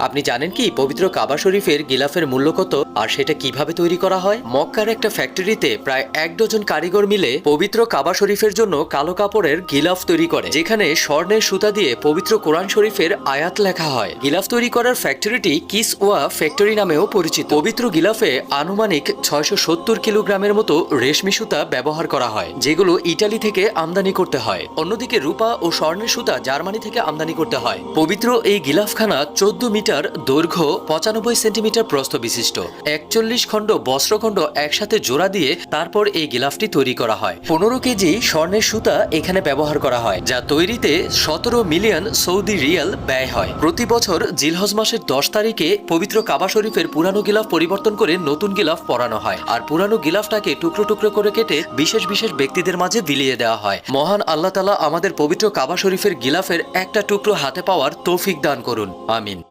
আপনি জানেন কি পবিত্র কাবা শরীফের গিলাফের মূল্য কত আর সেটা কিভাবে তৈরি করা হয়? মক্কার একটা ফ্যাক্টরিতে প্রায় 1 ডজন কারিগর মিলে পবিত্র কাবা শরীফের জন্য কালো কাপড়ের গিলাফ তৈরি করে, যেখানে স্বর্ণের সুতা দিয়ে পবিত্র কোরআন শরীফের আয়াত লেখা হয়। গিলাফ তৈরি করার ফ্যাক্টরিটি কিসওয়া ফ্যাক্টরি নামেও পরিচিত। পবিত্র গিলাফে আনুমানিক 670 কিলোগ্রামের মতো রেশমি সুতা ব্যবহার করা হয়, যেগুলো ইটালি থেকে আমদানি করতে হয়। অন্যদিকে রূপা ও স্বর্ণের সুতা জার্মানি থেকে আমদানি করতে হয়। পবিত্র এই গিলাফখানা 14 মিটার দৈর্ঘ্য, 95 সেন্টিমিটার প্রস্থ বিশিষ্ট। 41 খণ্ড বস্ত্রখণ্ড একসাথে জোড়া দিয়ে তারপর এই গিলাফটি তৈরি করা হয়। 15 কেজি স্বর্ণের সুতা এখানে ব্যবহার করা হয়, যা তৈরিতে 17 মিলিয়ন সৌদি রিয়াল ব্যয় হয়। প্রতি বছর জিলহজ মাসের 10 তারিখে পবিত্র কাবা শরীফের পুরানো গিলাফ পরিবর্তন করে নতুন গিলাফ পরানো হয়, আর পুরানো গিলাফটাকে টুকরো টুকরো করে কেটে বিশেষ বিশেষ ব্যক্তিদের মাঝে বিলিয়ে দেওয়া হয়। মহান আল্লাহ তাআলা আমাদের পবিত্র কাবা শরীফের গিলাফের একটা টুকরো হাতে পাওয়ার তৌফিক দান করুন, আমিন।